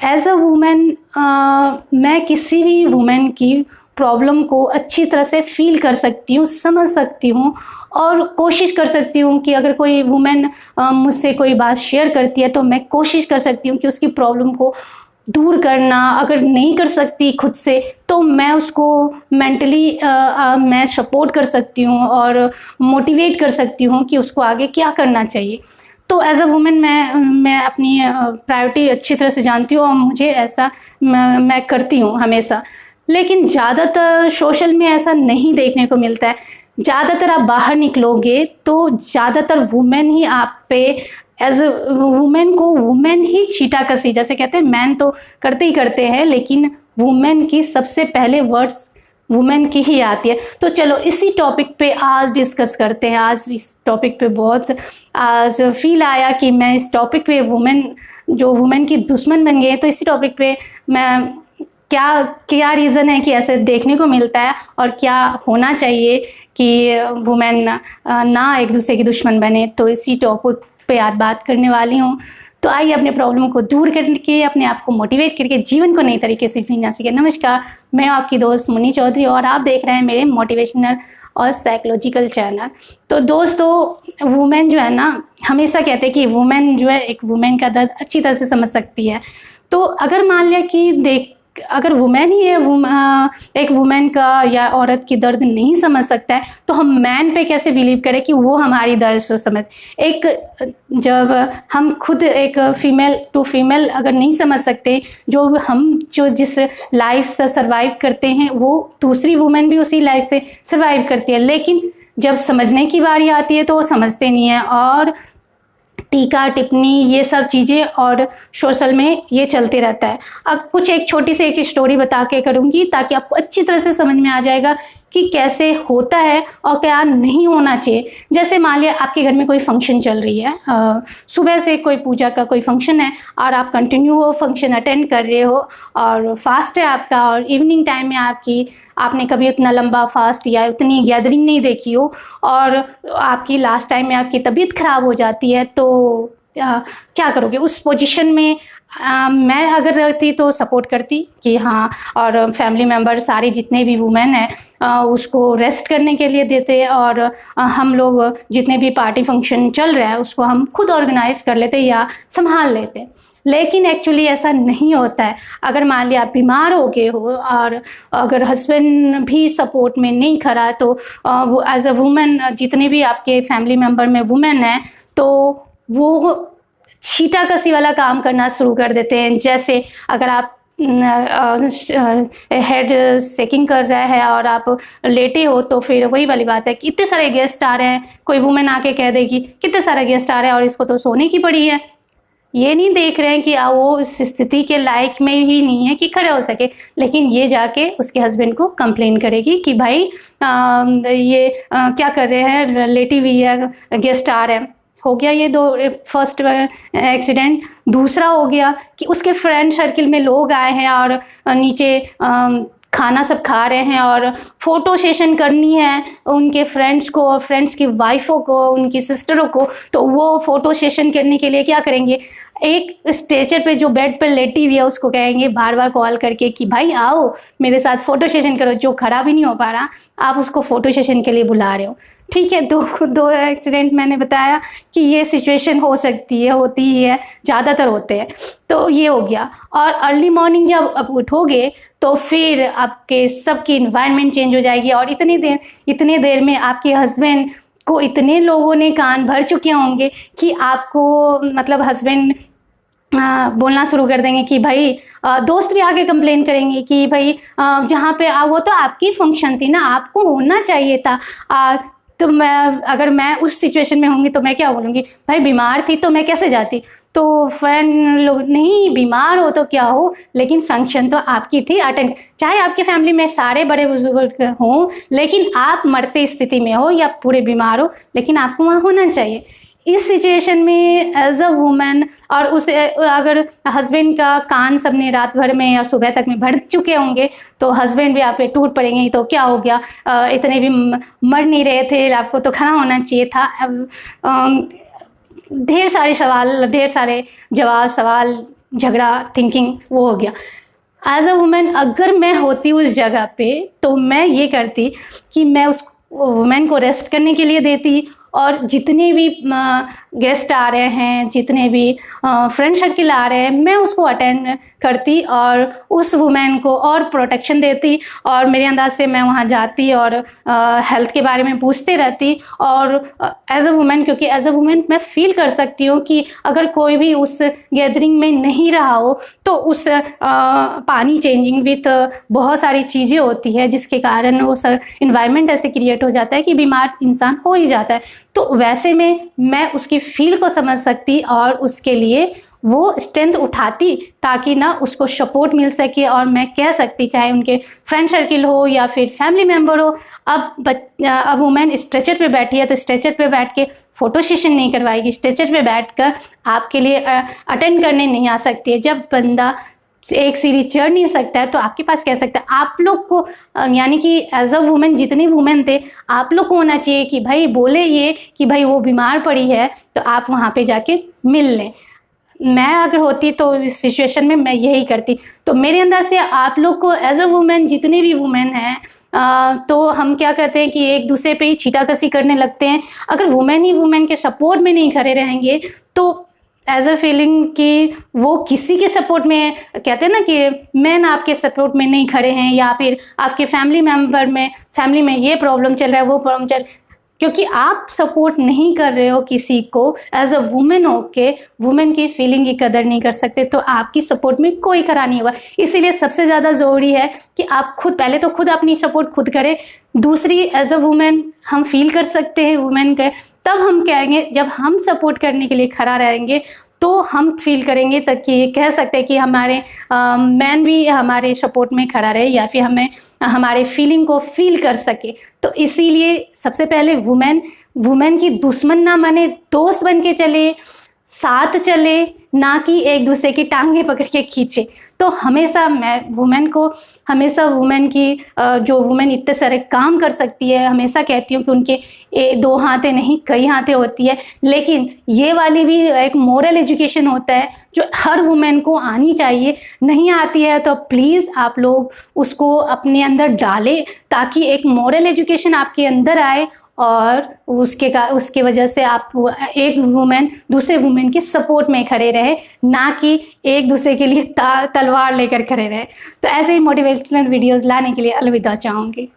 As a women मैं किसी भी वुमेन की प्रॉब्लम को अच्छी तरह से फील कर सकती हूँ, समझ सकती हूँ और कोशिश कर सकती हूँ कि अगर कोई वुमेन मुझसे कोई बात शेयर करती है तो मैं कोशिश कर सकती हूँ कि उसकी प्रॉब्लम को दूर करना। अगर नहीं कर सकती खुद से तो मैं उसको मेंटली मैं सपोर्ट कर सकती हूँ और मोटिवेट कर सकती हूँ कि उसको आगे क्या करना चाहिए। तो एज अ वुमेन मैं अपनी प्रायोरिटी अच्छी तरह से जानती हूँ और मुझे ऐसा मैं करती हूँ हमेशा। लेकिन ज़्यादातर सोशल में ऐसा नहीं देखने को मिलता है। ज़्यादातर आप बाहर निकलोगे तो ज़्यादातर वुमेन ही आप पे एज अ वुमेन को वुमेन ही छीटाकसी, जैसे कहते हैं मैन तो करते ही करते हैं लेकिन वुमेन की सबसे पहले वर्ड्स वुमेन की ही आती है। तो चलो इसी टॉपिक पे आज डिस्कस करते हैं। आज इस टॉपिक पे बहुत आज फील आया कि मैं इस टॉपिक पे वुमेन की दुश्मन बन गई। तो इसी टॉपिक पे मैं क्या क्या रीज़न है कि ऐसे देखने को मिलता है और क्या होना चाहिए कि वुमेन ना एक दूसरे की दुश्मन बने, तो इसी टॉपिक पे आज बात करने वाली हूँ। तो आइए अपने प्रॉब्लम को दूर करके अपने आप को मोटिवेट करके जीवन को नई तरीके से जीना सीखे। नमस्कार, मैं आपकी दोस्त मुन्नी चौधरी और आप देख रहे हैं मेरे मोटिवेशनल और साइकोलॉजिकल चैनल। तो दोस्तों, वुमेन जो है ना, हमेशा कहते हैं कि वुमेन जो है एक वुमेन का दर्द अच्छी तरह से समझ सकती है। तो अगर मान लिया कि अगर वुमेन ही है एक वुमेन का या औरत की दर्द नहीं समझ सकता है तो हम मैन पे कैसे बिलीव करें कि वो हमारी दर्द को समझ। जब हम खुद एक फीमेल टू फीमेल अगर नहीं समझ सकते, जो जिस लाइफ से सर्वाइव करते हैं वो दूसरी वुमेन भी उसी लाइफ से सर्वाइव करती है, लेकिन जब समझने की बारी आती है तो वो समझते नहीं है और टीका टिप्पणी ये सब चीज़ें और सोशल में ये चलते रहता है। अब कुछ एक छोटी सी एक स्टोरी बता के करूँगी ताकि आपको अच्छी तरह से समझ में आ जाएगा कि कैसे होता है और क्या नहीं होना चाहिए। जैसे मान लिया आपके घर में कोई फंक्शन चल रही है, सुबह से कोई पूजा का कोई फंक्शन है और आप कंटिन्यू वो फंक्शन अटेंड कर रहे हो और फास्ट है आपका, और इवनिंग टाइम में आपने कभी उतना लंबा फास्ट या उतनी गैदरिंग नहीं देखी हो और आपकी लास्ट टाइम में आपकी तबीयत ख़राब हो जाती है, तो क्या करोगे उस पोजीशन में? मैं अगर रहती तो सपोर्ट करती कि हाँ, और फैमिली मेम्बर सारे जितने भी वुमेन हैं उसको रेस्ट करने के लिए देते और हम लोग जितने भी पार्टी फंक्शन चल रहा है उसको हम खुद ऑर्गेनाइज कर लेते या संभाल लेते। लेकिन एक्चुअली ऐसा नहीं होता है। अगर मान लिया आप बीमार हो गए हो और अगर हस्बैंड भी सपोर्ट में नहीं खड़ा है तो वो एज अ वुमेन, जितने भी आपके फैमिली मेम्बर में वुमेन हैं तो वो छीटाकसी वाला काम करना शुरू कर देते हैं। जैसे अगर आप हेड शेकिंग कर रहा है और आप लेटे हो तो फिर वही वाली बात है कि इतने सारे गेस्ट आ रहे हैं, कोई वुमेन आके कह देगी कितने सारे गेस्ट आ रहे हैं और इसको तो सोने की पड़ी है। ये नहीं देख रहे हैं कि वो इस स्थिति के लायक में ही नहीं है कि खड़े हो सके, लेकिन ये जाके उसके हस्बैंड को कंप्लेन करेगी कि भाई ये क्या कर रहे हैं, लेटी हुई है, गेस्ट आ रहे हैं। हो गया ये फर्स्ट एक्सीडेंट। दूसरा हो गया कि उसके फ्रेंड सर्किल में लोग आए हैं और नीचे खाना सब खा रहे हैं और फ़ोटो सेशन करनी है उनके फ्रेंड्स को और फ्रेंड्स की वाइफों को, उनकी सिस्टरों को। तो वो फ़ोटो सेशन करने के लिए क्या करेंगे, एक स्ट्रेचर पे जो बेड पर लेटी हुई है उसको कहेंगे बार बार कॉल करके कि भाई आओ मेरे साथ फ़ोटो सेशन करो। जो खड़ा भी नहीं हो पा रहा आप उसको फ़ोटो सेशन के लिए बुला रहे हो। ठीक है, दो एक्सीडेंट मैंने बताया कि ये सिचुएशन हो सकती है, होती ही है, ज़्यादातर होते हैं। तो ये हो गया। और अर्ली मॉर्निंग जब आप उठोगे तो फिर आपके सबकी इन्वायरमेंट चेंज हो जाएगी और इतने देर में आपके हस्बैंड को इतने लोगों ने कान भर चुके होंगे कि आपको मतलब हस्बैंड बोलना शुरू कर देंगे कि भाई दोस्त भी आके कंप्लेन करेंगे कि भाई जहाँ पे वो तो आपकी फंक्शन थी ना, आपको होना चाहिए था। तो अगर मैं उस सिचुएशन में होंगी तो मैं क्या बोलूँगी, भाई बीमार थी तो मैं कैसे जाती। तो फ्रेंड लोग नहीं, बीमार हो तो क्या हो, लेकिन फंक्शन तो आपकी थी अटेंड। चाहे आपके फैमिली में सारे बड़े बुजुर्ग हों लेकिन आप मरते स्थिति में हो या पूरे बीमार हो, लेकिन आपको वहाँ होना चाहिए। इस सिचुएशन में एज अ वुमेन और उसे अगर हस्बैंड का कान सबने रात भर में या सुबह तक में भर चुके होंगे तो हस्बैंड भी आप पे टूट पड़ेंगे। तो क्या हो गया, इतने भी मर नहीं रहे थे, आपको तो खड़ा होना चाहिए था। ढेर सारे जवाब सवाल झगड़ा थिंकिंग वो हो गया। एज अ वुमेन अगर मैं होती उस जगह पे तो मैं ये करती कि मैं उस वुमेन को रेस्ट करने के लिए देती, और जितने भी गेस्ट आ रहे हैं, जितने भी फ्रेंड सर्किल आ रहे हैं, मैं उसको अटेंड करती और उस वुमेन को और प्रोटेक्शन देती, और मेरे अंदाज से मैं वहाँ जाती और हेल्थ के बारे में पूछते रहती। और एज अ वुमेन, क्योंकि एज अ वुमेन मैं फील कर सकती हूँ कि अगर कोई भी उस गैदरिंग में नहीं रहा हो तो उस पानी चेंजिंग विथ बहुत सारी चीज़ें होती है जिसके कारण वो इन्वायरमेंट ऐसे क्रिएट हो जाता है कि बीमार इंसान हो ही जाता है। तो वैसे में मैं उसकी फील को समझ सकती और उसके लिए वो स्ट्रेंथ उठाती ताकि ना उसको सपोर्ट मिल सके, और मैं कह सकती चाहे उनके फ्रेंड सर्किल हो या फिर फैमिली मेम्बर हो, अब वुमेन स्ट्रेचर पे बैठी है तो स्ट्रेचर पे बैठ के फ़ोटो सेशन नहीं करवाएगी, स्ट्रेचर पे बैठकर आपके लिए अटेंड करने नहीं आ सकती है। जब बंदा एक सीढ़ी चढ़ नहीं सकता है तो आपके पास कह सकता है। आप लोग को यानी कि एज अ वुमेन जितने वुमेन थे, आप लोग को होना चाहिए कि भाई बोले ये कि भाई वो बीमार पड़ी है तो आप वहाँ पे जाके मिल लें। मैं अगर होती तो इस सिचुएशन में मैं यही करती। तो मेरे अंदाज से आप लोग को एज अ वुमेन, जितने भी वुमेन हैं, तो हम क्या कहते हैं कि एक दूसरे पे ही छीटाकसी करने लगते हैं। अगर वुमेन ही वुमेन के सपोर्ट में नहीं खड़े रहेंगे तो एज अ फीलिंग कि वो किसी के सपोर्ट में, कहते हैं ना कि मैन आपके सपोर्ट में नहीं खड़े हैं, या फिर आपके फैमिली में ये प्रॉब्लम चल रहा है, वो प्रॉब्लम चल, क्योंकि आप सपोर्ट नहीं कर रहे हो किसी को एज अ वुमेन होके, वुमेन की फीलिंग की कदर नहीं कर सकते तो आपकी सपोर्ट में कोई खड़ा नहीं होगा। इसीलिए सबसे ज़्यादा ज़रूरी है कि आप खुद, पहले तो खुद अपनी सपोर्ट खुद करें, दूसरी एज अ वुमेन हम फील कर सकते हैं वुमेन के, तब हम कहेंगे, जब हम सपोर्ट करने के लिए खड़ा रहेंगे तो हम फील करेंगे, तक कि कह सकते हैं कि हमारे मैन भी हमारे सपोर्ट में खड़ा रहे या फिर हमें हमारे फीलिंग को फील कर सके। तो इसीलिए सबसे पहले वुमेन की दुश्मन ना बने, दोस्त बन के चले, साथ चले, ना कि एक दूसरे की टांगे पकड़ के खींचे। तो हमेशा मैं वुमेन को, हमेशा वुमेन की जो वुमेन इतने सारे काम कर सकती है, हमेशा कहती हूँ कि उनके दो हाथें नहीं कई हाथें होती है, लेकिन ये वाली भी एक मोरल एजुकेशन होता है जो हर वुमेन को आनी चाहिए। नहीं आती है तो प्लीज़ आप लोग उसको अपने अंदर डालें ताकि एक मोरल एजुकेशन आपके अंदर आए, और उसके वजह से आप एक वुमेन दूसरे वुमेन के सपोर्ट में खड़े रहे, ना कि एक दूसरे के लिए तलवार लेकर खड़े रहे। तो ऐसे ही मोटिवेशनल वीडियोस लाने के लिए अलविदा चाहूँगी।